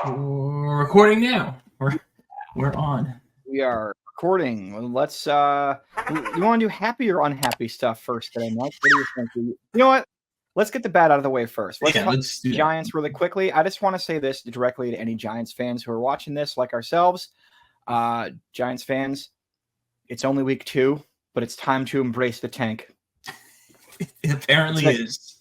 We're recording now. We're on. We are recording. Let's you want to do happy or unhappy stuff first today, Mike? What do you think? You know what? Let's get the bad out of the way first. Let's talk Giants really quickly. I just want to say this directly to any Giants fans who are watching this, like ourselves. Giants fans, it's only week 2, but it's time to embrace the tank. It apparently is.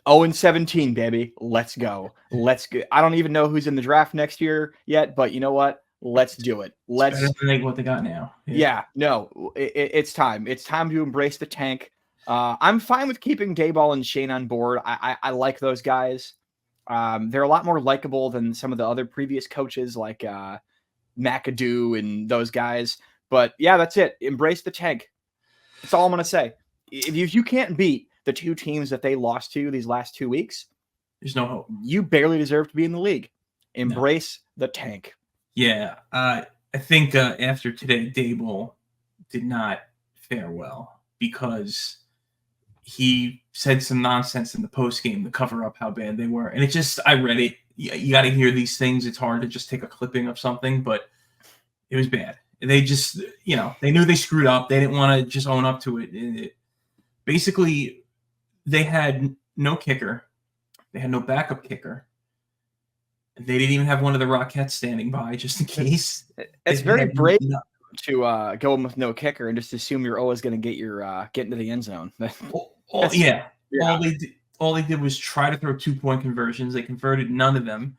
0-17, baby. Let's go. Let's go. I don't even know who's in the draft next year yet, but you know what? Let's do it. Let's like what they got now. Yeah, no, it's time. It's time to embrace the tank. I'm fine with keeping Dayball and Shane on board. I like those guys. They're a lot more likable than some of the other previous coaches like McAdoo and those guys. But yeah, that's it. Embrace the tank. That's all I'm going to say. If you can't beat the 2 teams that they lost to these last 2 weeks, there's no hope. You barely deserve to be in the league. Embrace the tank. Yeah, I think after today, Dayball did not fare well because he said some nonsense in the post game to cover up how bad they were, and it just I read it. You got to hear these things. It's hard to just take a clipping of something, but it was bad. They just they knew they screwed up. They didn't want to just own up to it. Basically, they had no kicker. They had no backup kicker. They didn't even have one of the Rockettes standing by just in case. It's very brave to go in with no kicker and just assume you're always going to get into the end zone. All they did was try to throw 2-point conversions. They converted none of them,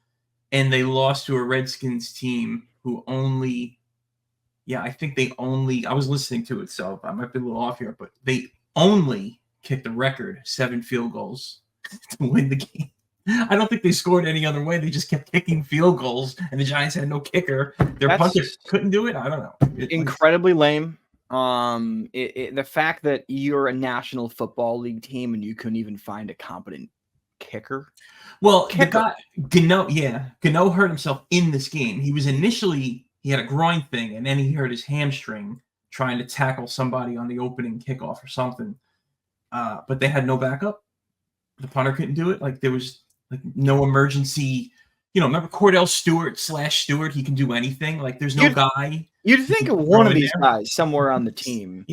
and they lost to a Redskins team who only. Yeah, I think they only. I was listening to it, so I might be a little off here, but they only kicked the record 7 field goals to win the game. I don't think they scored any other way. They just kept kicking field goals, and the Giants had no kicker. Their punters couldn't do it. I don't know. Incredibly lame. The fact that you're a National Football League team and you couldn't even find a competent kicker. Well, the guy Gano hurt himself in this game. He had a groin thing, and then he hurt his hamstring trying to tackle somebody on the opening kickoff or something. But they had no backup. The punter couldn't do it. Like there was no emergency. Remember Cordell Stewart /Stewart? He can do anything. Like there's no guy. You'd think one of these guys somewhere on the team,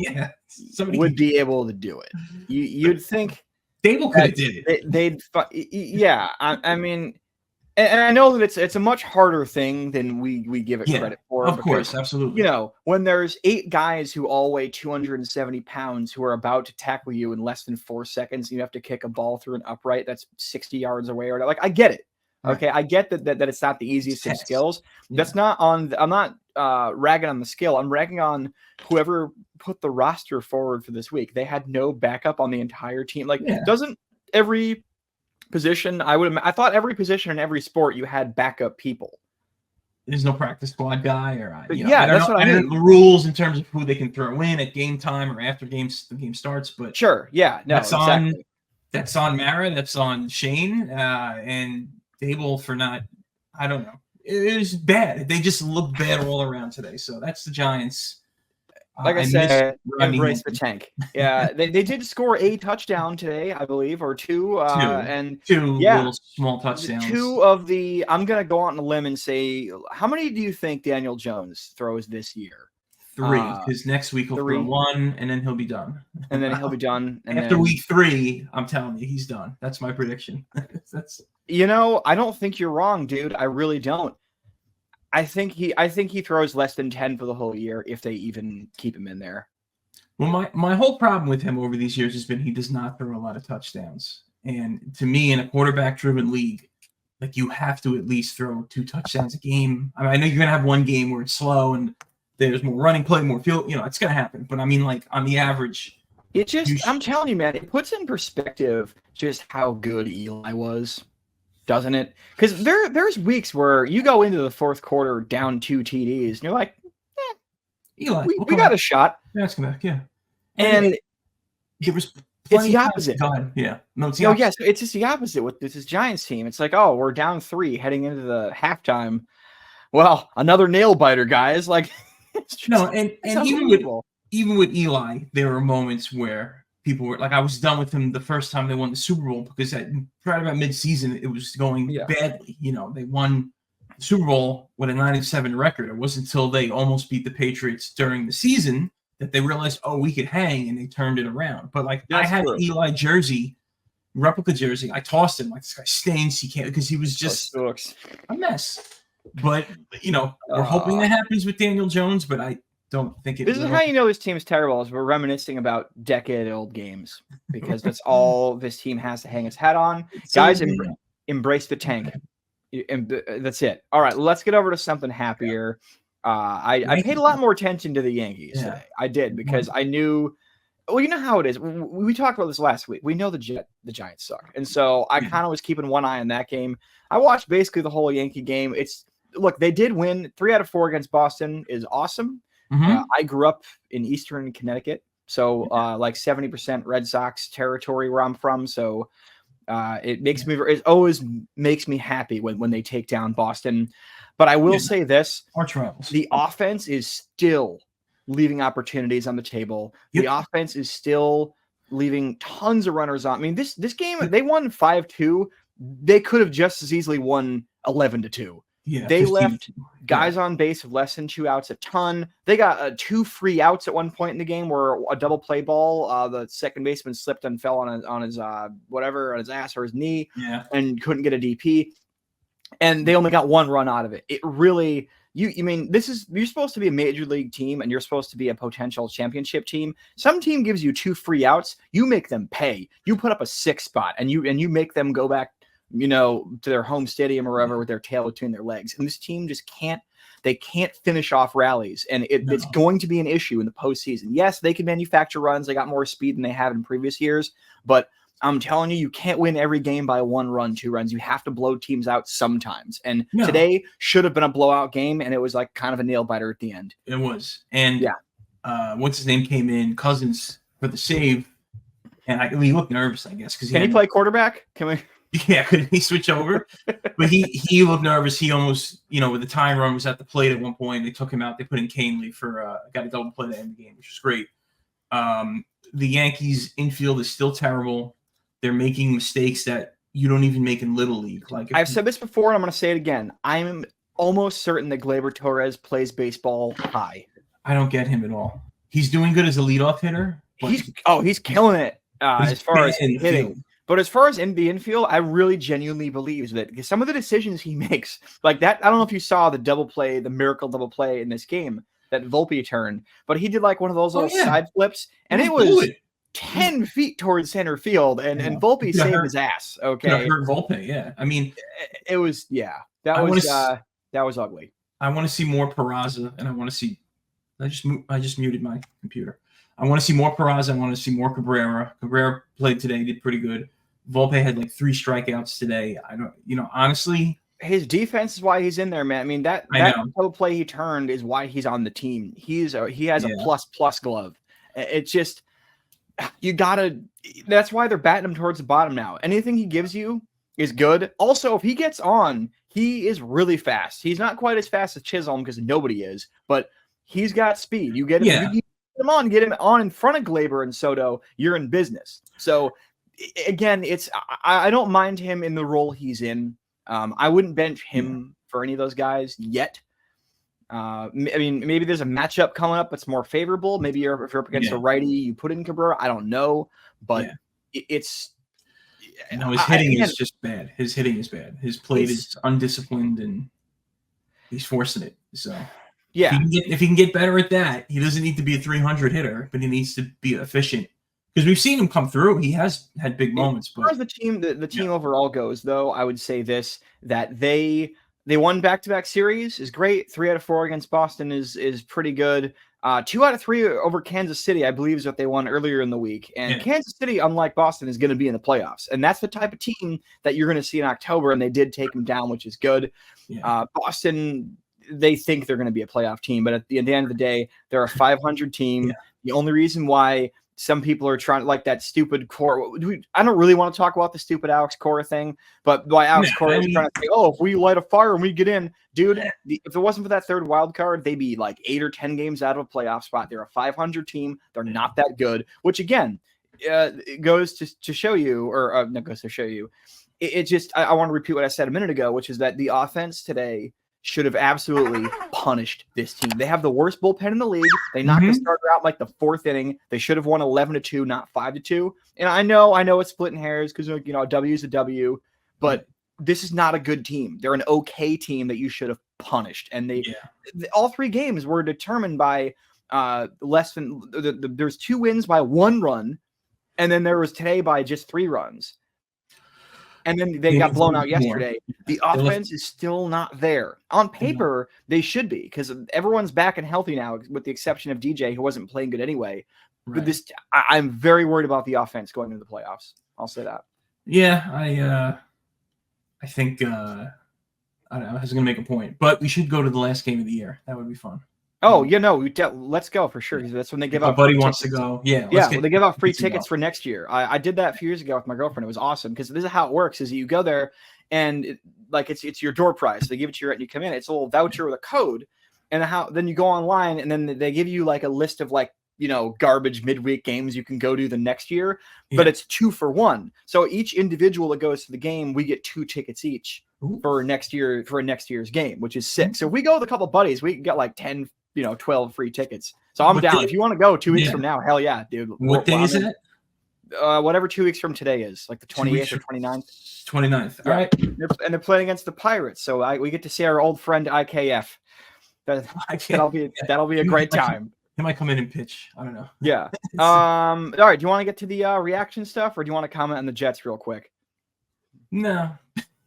would be able to do it. You'd think Dayball could have did it. I mean, and I know that it's a much harder thing than we give it credit for. Of course, absolutely. When there's 8 guys who all weigh 270 pounds who are about to tackle you in less than 4 seconds, and you have to kick a ball through an upright that's 60 yards away, or I get it. Okay, I get that it's not the easiest of skills. Yeah. That's not on. I'm not ragging on the skill. I'm ragging on whoever put the roster forward for this week. They had no backup on the entire team. Doesn't every position? I thought every position in every sport you had backup people. There's no practice squad guy, or that's what I mean. The rules in terms of who they can throw in at game time or after the game starts. But sure, that's on Mara, that's on Shane, and Dayball for not. I don't know. It was bad. They just looked bad all around today. So that's the Giants. Like I said, embrace the tank. Yeah, they did score a touchdown today, I believe, or 2. Two little small touchdowns. 2 of the. I'm gonna go out on a limb and say, how many do you think Daniel Jones throws this year? 3, because next week he'll throw 1, and then he'll be done. And then he'll be done. And after week 3, I'm telling you, he's done. That's my prediction. I don't think you're wrong, dude. I really don't. I think he throws less than 10 for the whole year if they even keep him in there. Well, my whole problem with him over these years has been he does not throw a lot of touchdowns. And to me, in a quarterback-driven league, you have to at least throw 2 touchdowns a game. I know you're going to have one game where it's slow and there's more running play, more field. It's going to happen. But I mean, on the average. I'm telling you, man, it puts in perspective just how good Eli was. Doesn't it? Because there's weeks where you go into the 4th quarter down 2 TDs, and you're like, Eli, we got a shot. That's gonna, And it was it's the opposite. Yeah, no, it's the opposite. Yes, it's just the opposite with this Giants team. It's like, oh, we're down 3 heading into the halftime. Well, another nail biter, guys. And even with Eli, there were moments where people were like, I was done with him the first time they won the Super Bowl because right about mid-season it was going badly. They won the Super Bowl with a 9-7 record. It wasn't until they almost beat the Patriots during the season that they realized, oh, we could hang, and they turned it around. But like, I had an Eli jersey, replica jersey. I tossed him like, this guy stinks. He can't, because he was just a mess. But we're hoping that happens with Daniel Jones, but I don't think it. This is how you know this team is terrible. Is we're reminiscing about decade-old games, because that's all this team has to hang its hat on. Guys, embrace the tank. That's it. All right, let's get over to something happier. I paid a lot more attention to the Yankees today. I did, because I knew. Well, you know how it is. We talked about this last week. We know the Giants suck, and so I kind of was keeping one eye on that game. I watched basically the whole Yankee game. Look, they did win 3 out of 4 against Boston. Is awesome. I grew up in Eastern Connecticut, so like 70% Red Sox territory where I'm from. So it always makes me happy when they take down Boston. But I will say this: the offense is still leaving opportunities on the table. The offense is still leaving tons of runners on. I mean, this game, they won 5-2. They could have just as easily won 11-2. Yeah, they left guys on base with less than 2 outs a ton. They got 2 free outs at one point in the game where a double play ball, the second baseman slipped and fell on his ass or his knee, and couldn't get a DP. And they only got 1 run out of it. It really, you're supposed to be a major league team, and you're supposed to be a potential championship team. Some team gives you 2 free outs, you make them pay. You put up a 6 spot, and you make them go back, to their home stadium or wherever with their tail between their legs. And this team just can't finish off rallies. And it's going to be an issue in the postseason. Yes, they can manufacture runs. They got more speed than they have in previous years, but I'm telling you can't win every game by 1 run, 2 runs. You have to blow teams out sometimes. And today should have been a blowout game, and it was like kind of a nail biter at the end. It was. And what's his name came in, Cousins, for the save. And he looked nervous, I guess. Can he play quarterback? Can we? Yeah, could he switch over? But he looked nervous. He almost, with the time run was at the plate at one point. They took him out. They put in Canely got a double play to end the game, which was great. The Yankees infield is still terrible. They're making mistakes that you don't even make in Little League. Like I've said this before, and I'm going to say it again. I'm almost certain that Gleyber Torres plays baseball high. I don't get him at all. He's doing good as a leadoff hitter. He's killing it as far as hitting. But as far as in the infield, I really genuinely believe that some of the decisions he makes, like that, I don't know if you saw the miracle double play in this game that Volpe turned, but he did like one of those little side flips, and it was 10 feet towards center field, and Volpe saved his ass. Okay, hurt Volpe. Yeah, I mean, it was that was ugly. I want to see more Peraza, and I want to see. I just muted my computer. I want to see more Peraza. I want to see more Cabrera. Cabrera played today, did pretty good. Volpe had like 3 strikeouts today. I don't, honestly. His defense is why he's in there, man. I mean, that double play he turned is why he's on the team. He has a plus glove. It's just, that's why they're batting him towards the bottom now. Anything he gives you is good. Also, if he gets on, he is really fast. He's not quite as fast as Chisholm because nobody is, but he's got speed. You get him, get him on in front of Gleyber and Soto, you're in business. So, again, I don't mind him in the role he's in. I wouldn't bench him for any of those guys yet. I mean, maybe there's a matchup coming up that's more favorable. Maybe if you're up against a righty, you put in Cabrera. I don't know, but it's. His hitting is just bad. His hitting is bad. His plate is undisciplined, and he's forcing it. So if he can get better at that, he doesn't need to be a 300 hitter, but he needs to be efficient. Because we've seen him come through. He has had big moments. As far as the team overall goes, though, I would say this, that they won back-to-back series is great. 3 out of 4 against Boston is pretty good. 2 out of 3 over Kansas City, I believe, is what they won earlier in the week. And Kansas City, unlike Boston, is going to be in the playoffs. And that's the type of team that you're going to see in October, and they did take them down, which is good. Yeah. Boston, they think they're going to be a playoff team, but at the end of the day, they're a 500 team. Yeah. The only reason why some people are trying, like that stupid core. I don't really want to talk about the stupid Alex Cora thing, but why Alex Cora is trying to say, if we light a fire and we get in, dude, if it wasn't for that 3rd wild card, they'd be like 8 or 10 games out of a playoff spot. They're a 500 team. They're not that good, which again, it goes to show you, or no, goes to show you. It just, I want to repeat what I said a minute ago, which is that the offense today should have absolutely punished this team. They have the worst bullpen in the league. They knocked the starter out like the 4th inning. They should have won 11-2, not 5-2. And I know it's splitting hairs because, you know, a W is a W, but this is not a good team. They're an okay team that you should have punished. And all 3 games were determined by less than there's 2 wins by 1 run, and then there was today by just 3 runs. And then they got blown out yesterday. The offense is still not there. On paper, they should be, because everyone's back and healthy now, with the exception of DJ, who wasn't playing good anyway. Right. But I'm very worried about the offense going into the playoffs. I'll say that. Yeah, I think I don't know. I was going to make a point, but we should go to the last game of the year. That would be fun. Oh, let's go for sure. That's when they give out. My buddy wants to go. Yeah. They give out free tickets for next year. I did that a few years ago with my girlfriend. It was awesome because this is how it works: is you go there and it's your door prize. They give it to you and you come in. It's a little voucher with a code, and then you go online and then they give you like a list of like, you know, garbage midweek games you can go to the next year, but it's 2 for 1. So each individual that goes to the game, we get 2 tickets each for next year's game, which is 6. So if we go with a couple buddies, we can get like 10. 12 free tickets. So I'm down. If you want to go 2 weeks from now, hell yeah, dude. What day is it? Whatever 2 weeks from today is, like the 28th or 29th. 29th. All right. And they're playing against the Pirates, so we get to see our old friend IKF. That'll be a great time. He might come in and pitch. I don't know. Yeah. All right. Do you want to get to the reaction stuff, or do you want to comment on the Jets real quick? No.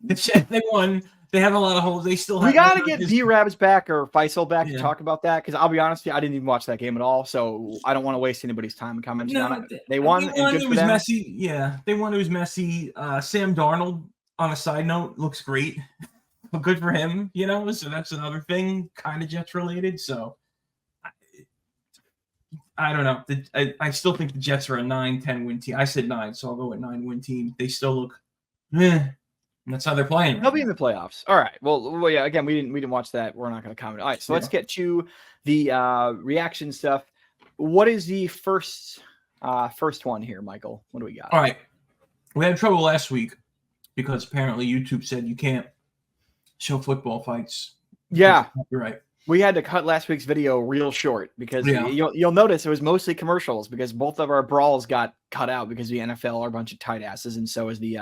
The Jets, they won. They have a lot of holes. They still have. We got to get D-Rabs back or Faisal back to talk about that, because I'll be honest with you, I didn't even watch that game at all, so I don't want to waste anybody's time and commenting on it. They won. It was messy. Yeah, they won. It was messy. Sam Darnold, on a side note, looks great. But good for him, you know. So that's another thing, kind of Jets related. So I don't know. I still think the Jets are a 9-10 win team. I said 9, so I'll go with 9-win team. They still look. And that's how they're playing. They'll be in the playoffs. All right. Well, yeah. Again, we didn't watch that. We're not going to comment. All right. So let's get to the reaction stuff. What is the first one here, Michael? What do we got? All right. We had trouble last week because apparently YouTube said you can't show football fights. Yeah, you're right. We had to cut last week's video real short because you'll notice it was mostly commercials, because both of our brawls got cut out because the NFL are a bunch of tight asses, and so is the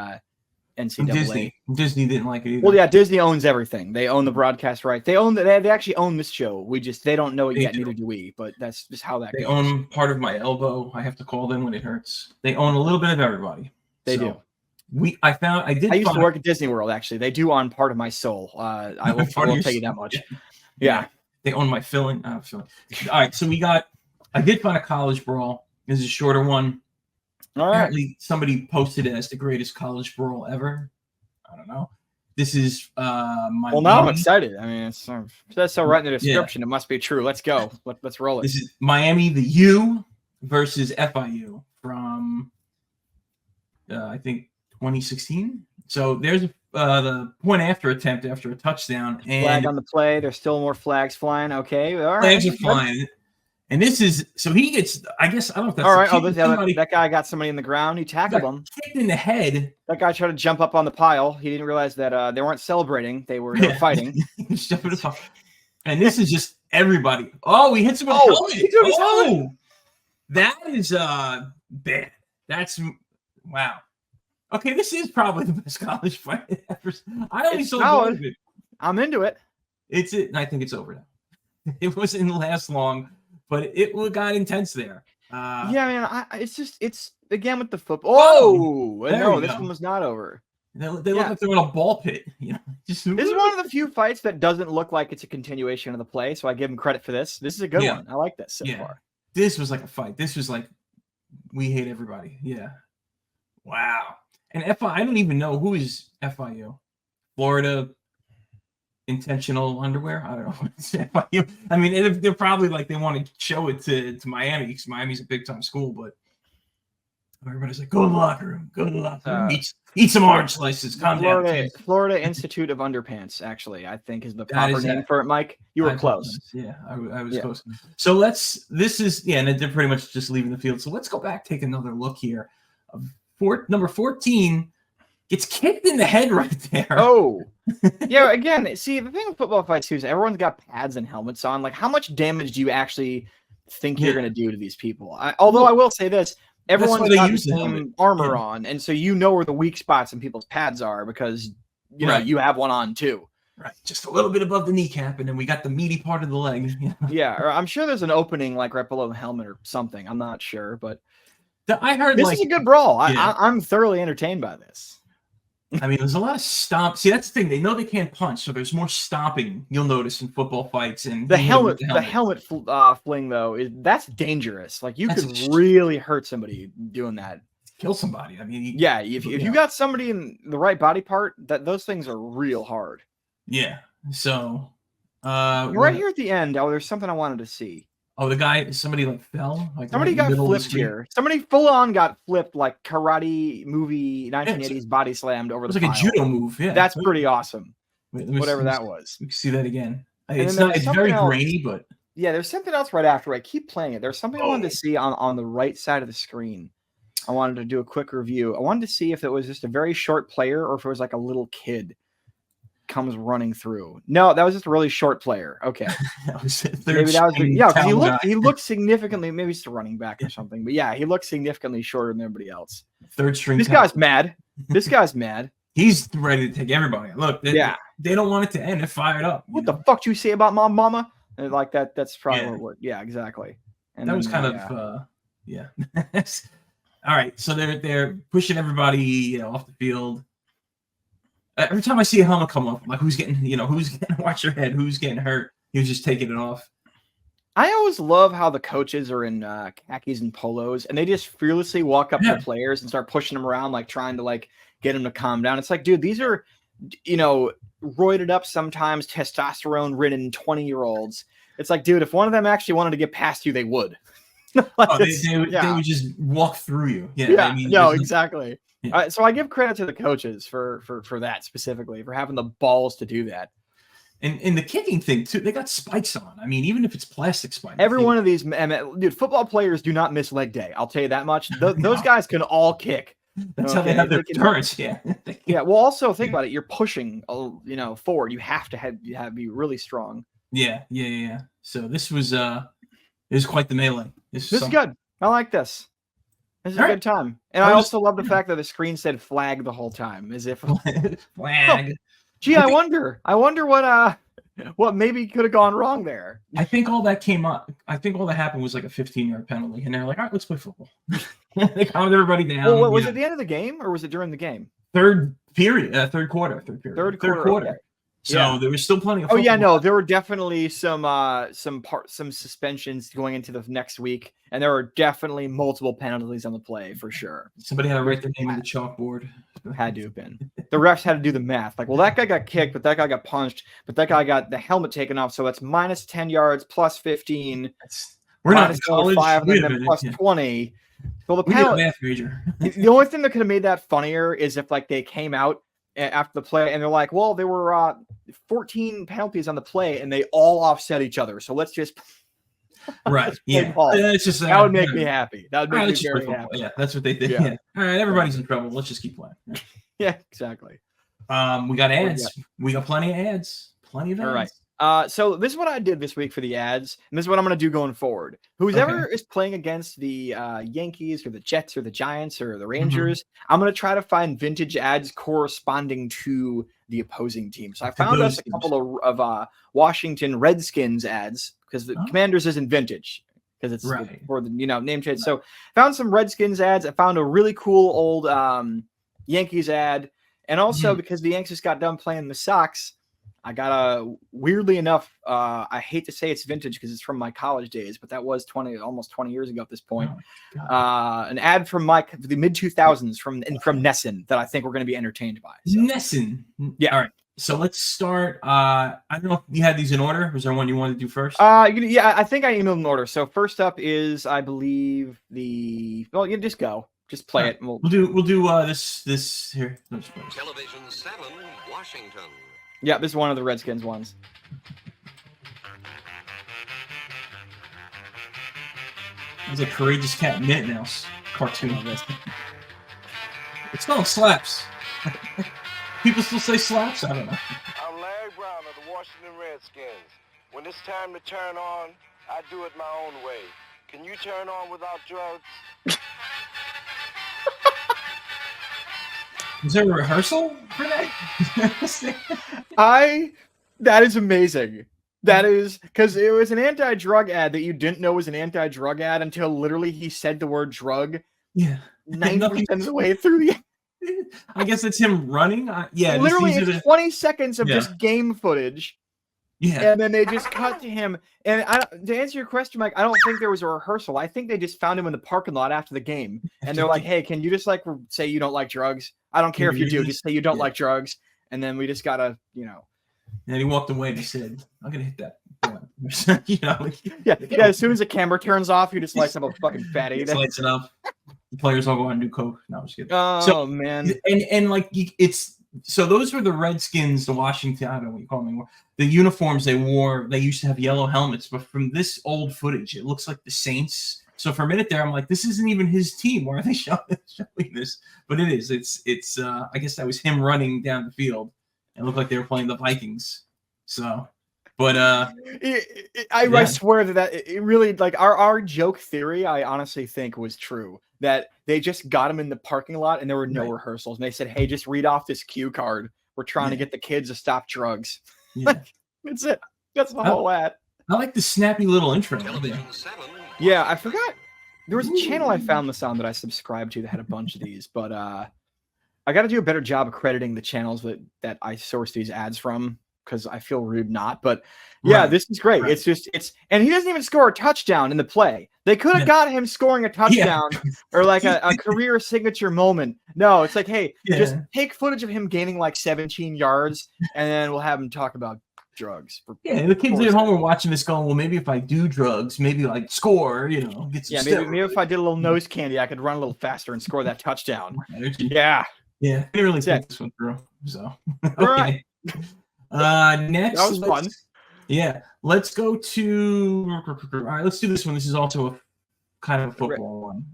NCAA. Disney didn't like it either. Well, yeah, Disney owns everything. They own the broadcast right. They actually own this show. They don't know it yet, neither do we. But that's just how that goes. They own part of my elbow. I have to call them when it hurts. They own a little bit of everybody. They do. I used to work at Disney World. Actually, they do own part of my soul. I will tell you that much. Yeah. They own my filling. All right, so I did find a college brawl. This is a shorter one. All right. Apparently, somebody posted it as the greatest college brawl ever. I don't know. This is my. Well, now I'm excited. I mean, that's so right in the description. It must be true. Let's go. Let's roll it. This is Miami, the U versus FIU from I think 2016. So there's the point after attempt after a touchdown, and flag on the play. There's still more flags flying. Okay, all right. Flags are flying. And this is so he gets. I guess I don't know if that's all right. That guy got somebody in the ground. He tackled him. Kicked in the head. That guy tried to jump up on the pile. He didn't realize that they weren't celebrating. They were fighting. And this is just everybody. Oh, he hits him with the helmet. That is bad. That's wow. Okay, this is probably the best college fight ever. I only saw one of it. I'm into it. I think it's over now. It wasn't last long. But it got intense there. Man, it's again with the football. Oh, no, this one was not over. They look like they're in a ball pit. You know, this is one of the few fights that doesn't look like it's a continuation of the play, so I give them credit for this. This is a good one. I like this so far. This was like a fight. This was like, we hate everybody. Yeah. Wow. And I don't even know who is FIU. Florida Intentional Underwear. I don't know what's FIU. I mean, they're probably like they want to show it to Miami because Miami's a big time school, but everybody's like, go to the locker room, go to the locker room. Eat some orange slices. Calm down. Florida Institute of Underpants, actually, I think is the That proper is name it. for it, Mike. You were I close. apologize. Yeah, I was close. So and they're pretty much just leaving the field. So let's go back, take another look here. Number 14 gets kicked in the head right there. Oh, yeah. Again, see, the thing with football fights too is everyone's got pads and helmets on. Like, how much damage do you actually think you're going to do to these people? Although I will say this. Everyone's got the same armor on, and so you know where the weak spots in people's pads are because you know you have one on too. Right, just a little bit above the kneecap, and then we got the meaty part of the leg. Yeah, or I'm sure there's an opening like right below the helmet or something. I'm not sure, but I heard this is a good brawl. I'm thoroughly entertained by this. I mean, there's a lot of stomp. See, that's the thing. They know they can't punch, so there's more stomping. You'll notice in football fights and the helmet fling though that's dangerous. Like you could really hurt somebody doing that. Kill somebody. I mean, if you got somebody in the right body part, those things are real hard. Yeah. So, right here at the end. Oh, there's something I wanted to see. Oh, somebody like fell. Like somebody got flipped here. Somebody full on got flipped, like karate movie 1980s body slammed over the pile. It was like a judo move. Yeah, that's pretty awesome. Whatever that was. We can see that again. It's very grainy, but yeah, there's something else right after. I keep playing it. There's something I wanted to see on the right side of the screen. I wanted to do a quick review. I wanted to see if it was just a very short player or if it was like a little kid comes running through. No, that was just a really short player. Okay. Maybe that was because he looked significantly, maybe it's a running back or something, but yeah, he looked significantly shorter than everybody else. Third string. This guy's mad. This guy's mad. He's ready to take everybody. Look, they don't want it to end. They're fired up. What the fuck you say about my mama? And like that's probably what it would. Yeah, exactly. And that was kind of All right, so they're pushing everybody off the field. Every time I see a helmet come up, I'm like, who's getting watch your head, who's getting hurt? He was just taking it off. I always love how the coaches are in khakis and polos, and they just fearlessly walk up to players and start pushing them around, like trying to like get them to calm down. It's like, dude, these are, roided up, sometimes testosterone-ridden 20-year-olds. It's like, dude, if one of them actually wanted to get past you, they would. They would just walk through you. Yeah, I mean, exactly. Yeah. So I give credit to the coaches for that specifically, for having the balls to do that. And the kicking thing too, they got spikes on. I mean, even if it's plastic spikes. Every one of these, dude, football players do not miss leg day. I'll tell you that much. Those guys can all kick. That's how they have their endurance. Yeah. Yeah. Well, also think about it. You're pushing, forward. You have to be really strong. Yeah. So this was it was quite the melee. This is good. I like this. This is a good time. And I also love the fact that the screen said flag the whole time, as if flag. Gee, I wonder what maybe could have gone wrong there. I think all that came up. I think all that happened was like a 15-yard penalty, and they're like, all right, let's play football. They calmed everybody down. Well, was it the end of the game or was it during the game? Third quarter. Third quarter. Okay. So there was still plenty of football. Oh yeah, no, there were definitely some suspensions going into the next week, and there were definitely multiple penalties on the play for sure. Somebody had to write their name on the chalkboard. Had to have been. The refs had to do the math. Like, well, that guy got kicked, but that guy got punched, but that guy got the helmet taken off, so that's minus 10 yards, plus 15. We're not college. 5 and then plus 20. So the math major. The only thing that could have made that funnier is if like they came out after the play and they're like, well, there were 14 penalties on the play and they all offset each other, so let's just right. Yeah, it's just that would make me happy. That would make me very happy. Yeah, that's what they did. Yeah. All right, everybody's in trouble. Let's just keep playing. Yeah, exactly. We got ads. We got plenty of ads. Plenty of ads. All right. So this is what I did this week for the ads, and this is what I'm going to do going forward. Whoever is playing against the Yankees or the Jets or the Giants or the Rangers, I'm going to try to find vintage ads corresponding to the opposing team. So I found us a couple of Washington Redskins ads because the Commanders isn't vintage because it's for the name change. So found some Redskins ads. I found a really cool old Yankees ad, and also because the Yankees got done playing the Sox, I got weirdly enough, I hate to say it's vintage because it's from my college days, but that was almost 20 years ago at this point. An ad from the mid 2000s from Nesson that I think we're going to be entertained by. So. Nesson. Yeah. All right. So let's start. I don't know if you had these in order. Was there one you wanted to do first? Yeah, I think I emailed in order. So first up is, I believe you just go. Just play it. And We'll do this here. Television 7, Washington. Yeah, this is one of the Redskins ones. It's a Courageous Cat and Mittens Mouse cartoon. It's called Slaps. People still say slaps? I don't know. I'm Larry Brown of the Washington Redskins. When it's time to turn on, I do it my own way. Can you turn on without drugs? Is there a rehearsal for that? That is amazing. That is because it was an anti-drug ad that you didn't know was an anti-drug ad until literally he said the word drug. Yeah. 90% of the way through the I guess it's him running. Yeah. Literally, it's 20 seconds of just game footage. Yeah. And then they just cut to him. And to answer your question, Mike, I don't think there was a rehearsal. I think they just found him in the parking lot after the game. And they're like, hey, can you just like say you don't like drugs? I don't care if you do. Just say you don't like drugs. And then we just got to, you know. And then he walked away and he said, I'm going to hit that. You know, yeah. As soon as the camera turns off, he just lights up a fucking fatty. Lights it up. The players all go out and do coke. No, I'm just kidding. Oh, man. And like, it's, so those were the Redskins, the Washington, I don't know what you call them anymore. The uniforms they wore, they used to have yellow helmets, but from this old footage, it looks like the Saints. So for a minute there, I'm like, this isn't even his team. Why are they showing this? But it is. It's. I guess that was him running down the field. It looked like they were playing the Vikings. So, but I swear that it really, like, our joke theory, I honestly think was true. That they just got him in the parking lot and there were no rehearsals. And they said, hey, just read off this cue card. We're trying to get the kids to stop drugs. Yeah. That's it. That's the whole ad. I like the snappy little intro. Yeah, I forgot. There was a channel I found this on that I subscribed to that had a bunch of these, but I got to do a better job of crediting the channels that I source these ads from because I feel rude not. But yeah, this is great. Right. And he doesn't even score a touchdown in the play. They could have got him scoring a touchdown or like a career signature moment. No, it's like, hey, just take footage of him gaining like 17 yards, and then we'll have him talk about drugs. The kids at home are watching this going, well, maybe if I do drugs, maybe like score, you know, get some maybe if I did a little nose candy, I could run a little faster and score that touchdown. Yeah. I didn't really think this one through. So okay. Next, that was fun. Yeah, let's go to. All right, let's do this one. This is also a kind of a football one.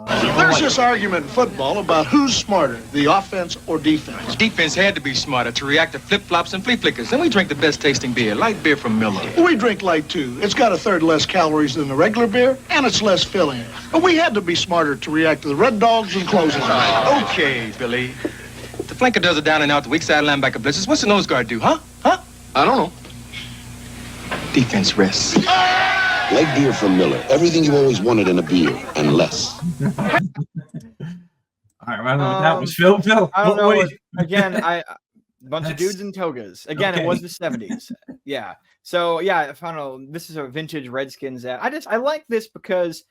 There's this argument in football about who's smarter, the offense or defense. Defense had to be smarter to react to flip-flops and flea flickers. And we drink the best tasting beer, light beer from Miller. We drink Lite too. It's got a third less calories than the regular beer, and it's less filling. But we had to be smarter to react to the Red Dogs and closing time. Okay, Billy. The flanker does it down and out, the weak side linebacker blitzes. What's the nose guard do, huh? I don't know. Defense rests. Light beer from Miller. Everything you always wanted in a beer, and less. All right, I don't know what that was. Phil? I don't know. Again, a bunch of dudes in togas. Again, It was the 70s. Yeah. So, yeah, I don't know. This is a vintage Redskins ad. I like this because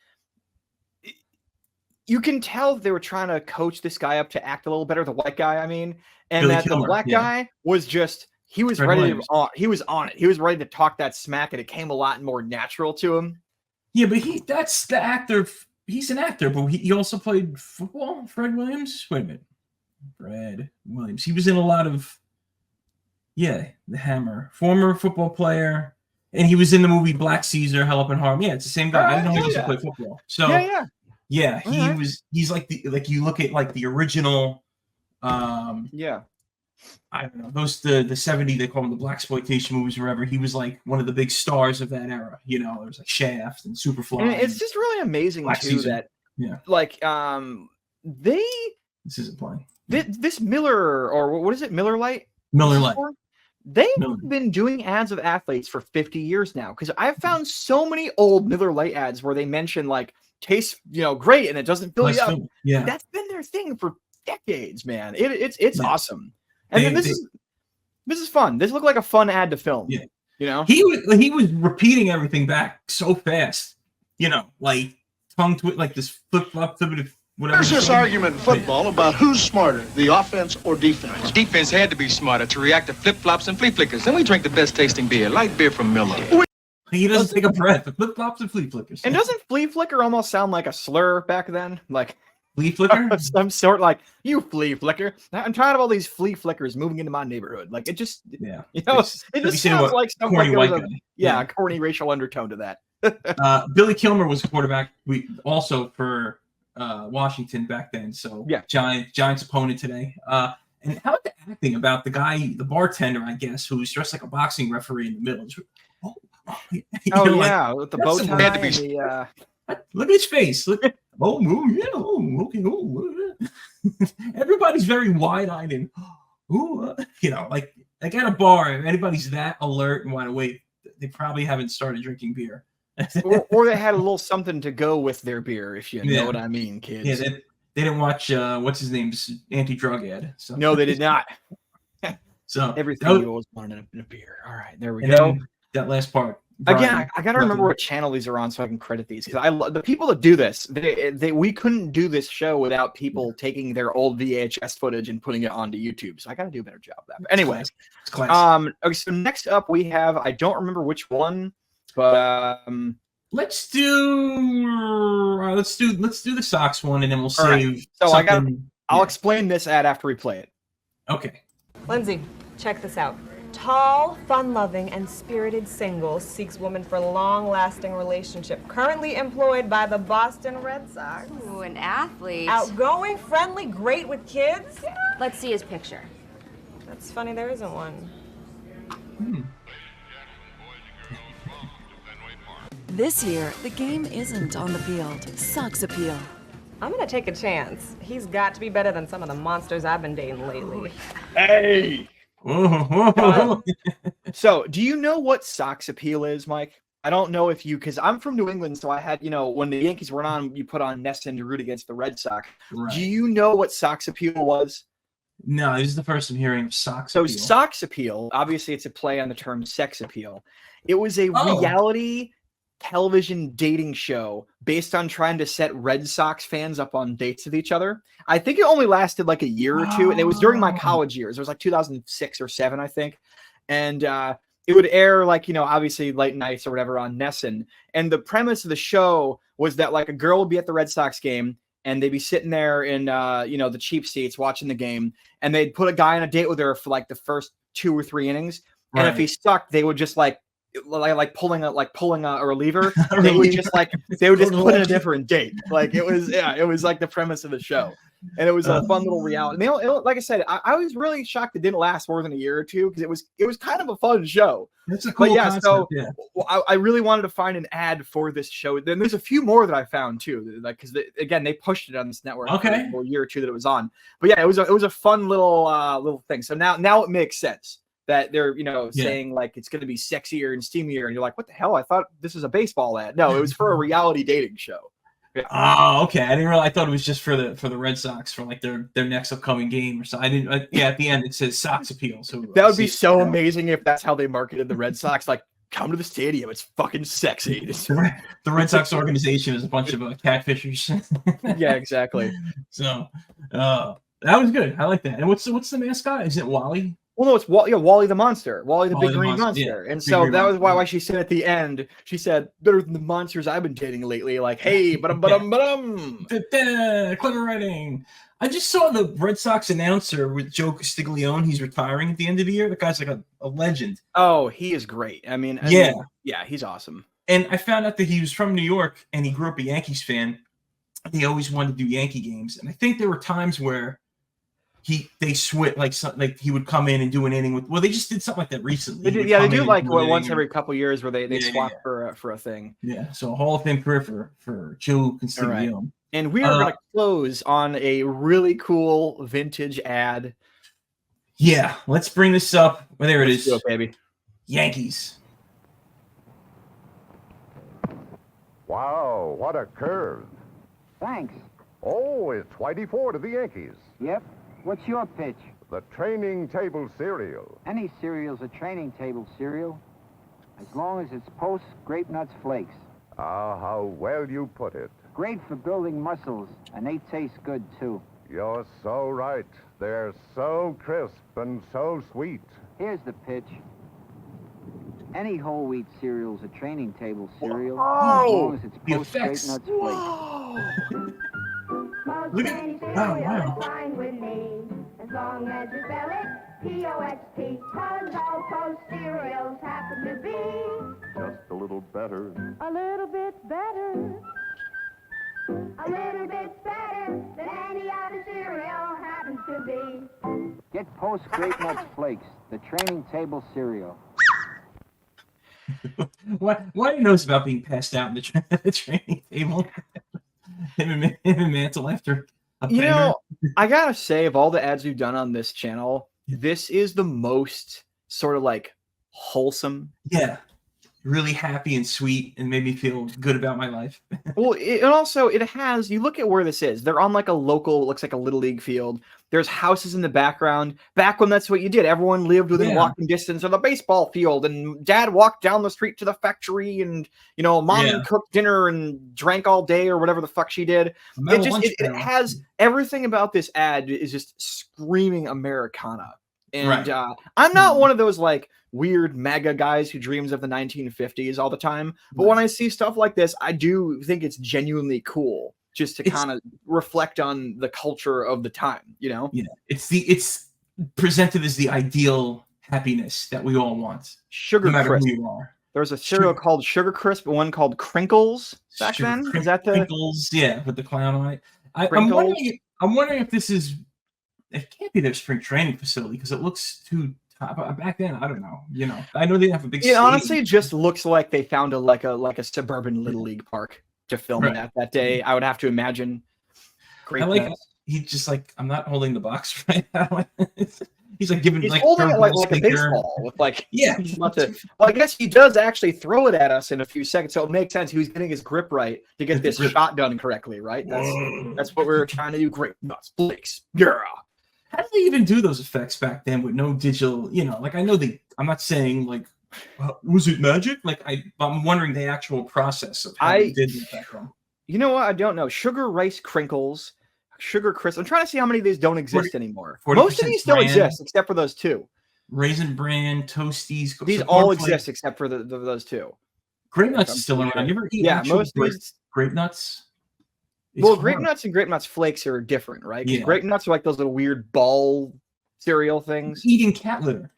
you can tell they were trying to coach this guy up to act a little better, the white guy, I mean, and Billy that Kilmer, the black guy was just... He was ready he was on it. He was ready to talk that smack, and it came a lot more natural to him. Yeah, but that's the actor. He's an actor, but he also played football. Fred Williams? Wait a minute. Fred Williams. He was in a lot of, The Hammer. Former football player. And he was in the movie Black Caesar, Hell Up in Harlem. Yeah, it's the same guy. I didn't know he also played football. So, yeah, he's like you look at like the original, I don't know. Those the 70s, they call them the blaxploitation movies or whatever. He was like one of the big stars of that era. You know, there was like Shaft and Superfly. And it's just really amazing too that this isn't playing. This Miller, or what is it, Miller Lite? Miller Lite. They've been doing ads of athletes for 50 years now. Because I've found so many old Miller Lite ads where they mention like tastes, great, and it doesn't fill you up. Yeah, that's been their thing for decades, man. It's awesome. And then this is fun. This looked like a fun ad to film. Yeah. He was repeating everything back so fast. Like tongue twist, like this flip-flop, whatever. There's this argument in football about who's smarter, the offense or defense. Defense had to be smarter to react to flip-flops and flea flickers. And we drink the best tasting beer, light beer from Miller. He doesn't take a breath. Flip-flops and flea flickers. And doesn't flea flicker almost sound like a slur back then? Like, Flea flicker? of some sort. Like, you flea flicker. I'm tired of all these flea flickers moving into my neighborhood. Like, it just, Yeah. you know, it just sounds like something corny like white a, guy. a corny racial undertone to that. Billy Kilmer was a quarterback. We also for Washington back then. So Yeah. Giants opponent today. And how about the acting about the guy, the bartender, I guess, who's dressed like a boxing referee in the middle? With The bow that's some- tie had to be- and the, Look at his face. Look. Okay. Everybody's very wide-eyed and, like at a bar, if anybody's that alert and wide awake, they probably haven't started drinking beer. or they had a little something to go with their beer, if you know what I mean, kids. Yeah, they didn't watch what's his name's anti-drug ad. So. No, they did not. So Everything you always wanted in a beer. All right, there we and go. then that last part. Again, I gotta remember what channel these are on so I can credit these, because the people that do this, we couldn't do this show without people taking their old VHS footage and putting it onto YouTube. So I gotta do a better job of that. But anyways, it's classic. Okay, so next up we have, I don't remember which one, but let's do the Sox one, and then we'll save. Right. So I'll explain this ad after we play it. Okay. Lindsay, check this out. Tall, fun-loving, and spirited single seeks woman for long-lasting relationship. Currently employed by the Boston Red Sox. Ooh, an athlete. Outgoing, friendly, great with kids. Let's see his picture. That's funny, there isn't one. This year, the game isn't on the field. Sox Appeal. I'm gonna take a chance. He's got to be better than some of the monsters I've been dating lately. Hey! Whoa. So, do you know what Sox Appeal is, Mike? I don't know if because I'm from New England, so I had, when the Yankees were on, you put on Nesson to root against the Red Sox. Right. Do you know what Sox Appeal was? No, this is the first I'm hearing of Sox So Appeal. Sox Appeal, obviously it's a play on the term sex appeal. It was a reality television dating show based on trying to set Red Sox fans up on dates with each other. I think it only lasted like a year or two, and it was during my college years. It was like 2006 or 7, I think. And it would air obviously late nights or whatever on Nesson. And the premise of the show was that like a girl would be at the Red Sox game and they'd be sitting there in the cheap seats watching the game, and they'd put a guy on a date with her for like the first 2 or 3 innings. And if he sucked, they would just pulling a reliever. They would just put in a different date. Like it was like the premise of the show, and it was a fun little reality. Like I said, I was really shocked it didn't last more than a year or two, because it was kind of a fun show. That's a cool concept. I really wanted to find an ad for this show. Then there's a few more that I found too, because they pushed it on this network for a year or two that it was on. But yeah, it was a fun little thing. So now it makes sense that they're saying like it's going to be sexier and steamier, and you're like, what the hell? I thought this was a baseball ad. No, it was for a reality dating show. Yeah. Oh, okay. I didn't realize. I thought it was just for the Red Sox for like their next upcoming game or so. I didn't. At the end it says Sox Appeal. So that would be so amazing if that's how they marketed the Red Sox. Like, come to the stadium. It's fucking sexy. The Red Sox organization is a bunch of catfishers. Yeah, exactly. So that was good. I like that. And what's the mascot? Is it Wally? Well, no, it's Wally the monster. Wally the big green monster. Yeah, and so that was why she said at the end, she said, better than the monsters I've been dating lately. Like, hey, ba-dum. Clever writing. I just saw the Red Sox announcer with Joe Castiglione. He's retiring at the end of the year. The guy's like a legend. Oh, he is great. I mean, he's awesome. And I found out that he was from New York and he grew up a Yankees fan. He always wanted to do Yankee games. And I think there were times where they switch, like he would come in and do an inning with. Well, they just did something like that recently. They do like once every couple years where they swap for a thing. Yeah, so a Hall of Fame career for Joe Castiglione. Right. And we are going to close on a really cool vintage ad. Yeah, let's bring this up. Well, there it is, go, baby. Yankees. Wow, what a curve! Thanks. Oh, it's Whitey Ford of the Yankees. Yep. What's your pitch? The training table cereal. Any cereal's a training table cereal, as long as it's Post Grape Nuts Flakes. Ah, how well you put it. Great for building muscles, and they taste good, too. You're so right. They're so crisp and so sweet. Here's the pitch. Any whole wheat cereal's a training table cereal, as long as it's Post Grape Nuts Flakes. Look at wow. Fine with me, as long as you spell it P-O-S-T, 'cause all Post cereals happen to be Just a little better. a little bit better. A little bit better than any other cereal happens to be. Get Post Grape Nuts Flakes, the training table cereal. Why knows about being passed out in the training table? him and Mantle after a You banger. know, I gotta say, of all the ads we've done on this channel, this is the most sort of like wholesome. Yeah, really happy and sweet, and made me feel good about my life. Well, and also it has, you look at where this is. They're on like a local, looks like a little league field. There's houses in the background. Back when that's what you did. Everyone lived within walking distance of the baseball field, and dad walked down the street to the factory, and mom cooked dinner and drank all day or whatever the fuck she did. It has everything about this ad is just screaming Americana. And I'm not one of those like weird MAGA guys who dreams of the 1950s all the time. But when I see stuff like this, I do think it's genuinely cool just to kind of reflect on the culture of the time, Yeah. It's presented as the ideal happiness that we all want. Sugar no matter Crisp. who you are. There was a cereal called Sugar Crisp and one called Crinkles back then. Is that the Crinkles? Yeah, with the clown on it. I'm wondering if this is. It can't be their spring training facility because it looks too. Back then, I don't know. I know they have a big. It honestly just looks like they found a suburban little league park to film it at that day. I would have to imagine. Great. I like he's just like, I'm not holding the box right now. He's like giving. He's like holding it like a baseball with like. Yeah. Well, I guess he does actually throw it at us in a few seconds, so it makes sense. He was getting his grip right to get this shot done correctly, right? That's what we were trying to do. Great nuts, Blakes, yeah. How did they even do those effects back then with no digital? Like I know I'm not saying like, was it magic? Like I'm wondering the actual process of how they did it back then. You know what? I don't know. Sugar Rice Crinkles, Sugar Crisp. I'm trying to see how many of these don't exist anymore. Most of these still exist, except for those two. Raisin Bran, Toasties. These all exist except for those two. Grape Nuts is still around. You ever eat most of these Grape Nuts? Grape Nuts and Grape Nuts Flakes are different, right? Yeah. Grape Nuts are like those little weird ball cereal things. Eating cat litter.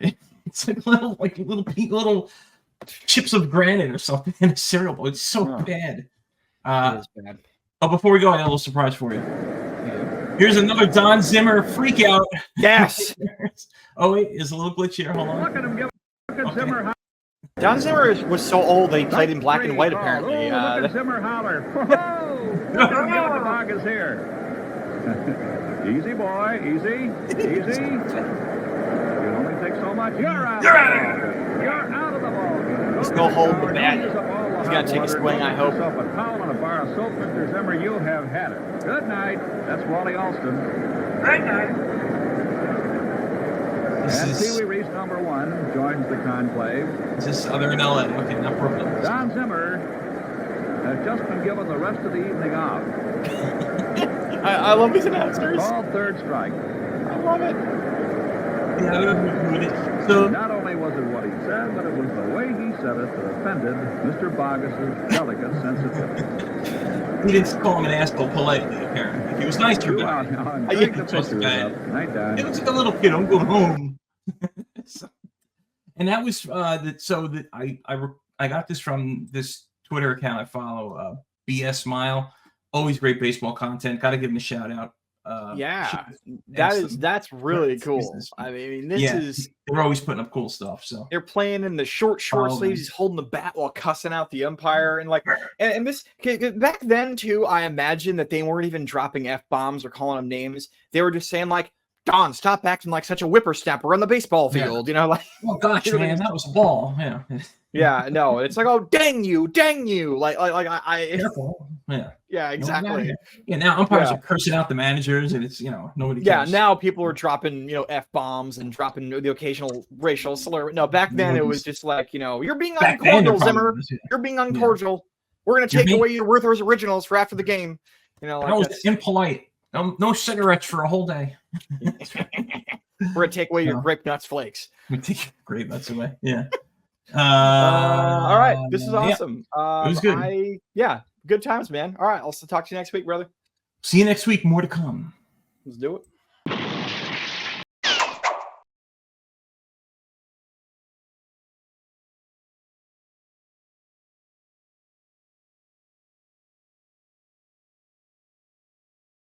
It's like little chips of granite or something in a cereal bowl. It's so bad. It is bad. Oh, before we go, I got a little surprise for you. Yeah. Here's another Don Zimmer freak out. Yes. Oh wait, there's a little glitch here. Hold on. Look at him give Zimmer. Don Zimmer was so old that he played in black and white, apparently. Look at Zimmer holler. Look at him give it to Bogus here. Easy, boy. Easy. You only take so much. You're out. You're out of the ball. Still hold the bat. He's got to take a swing, I hope. Yourself a towel and a bar of soap, Mr. Zimmer. You have had it. Good night. That's Wally Alston. Good night. And Pee Wee Reese, number 1, joins the conclave. This is Southern LA. Okay, not Brooklyn. Don Zimmer has just been given the rest of the evening off. I love these announcers. Called third strike. I love it. Yeah, so not only was it what he said, but it was the way he said it that offended Mr. Bogus's delicate sensitivity. He didn't call him an asshole politely, apparently. If he was nice to you, Night, Don. It looks like a little kid. I'm going home. And that was I got this from this Twitter account I follow, BS Smile. Always great baseball content. Got to give him a shout out. That's really cool. I mean, this is they're always putting up cool stuff. So they're playing in the short sleeves. He's holding the bat while cussing out the umpire, and like, and this back then too. I imagine that they weren't even dropping F-bombs or calling them names. They were just saying like, "Don, stop acting like such a whippersnapper on the baseball field." Like, oh gosh, man, that was a ball. Yeah. Yeah, no, it's like, oh, dang you, like I careful. Yeah, exactly. Yeah, now umpires are cursing out the managers, and it's nobody cares. Yeah, now people are dropping F-bombs and dropping the occasional racial slur. No, back then it was just like, you're being uncordial, Zimmer. You're being uncordial. We're gonna take away your Werther's originals for after the game. Like that was impolite. No cigarettes for a whole day. We're gonna take away your Grape Nuts Flakes. We take Grape Nuts away. Yeah. All right, this is awesome. It was good. Good times, man. All right, I'll talk to you next week, brother. See you next week. More to come. Let's do it.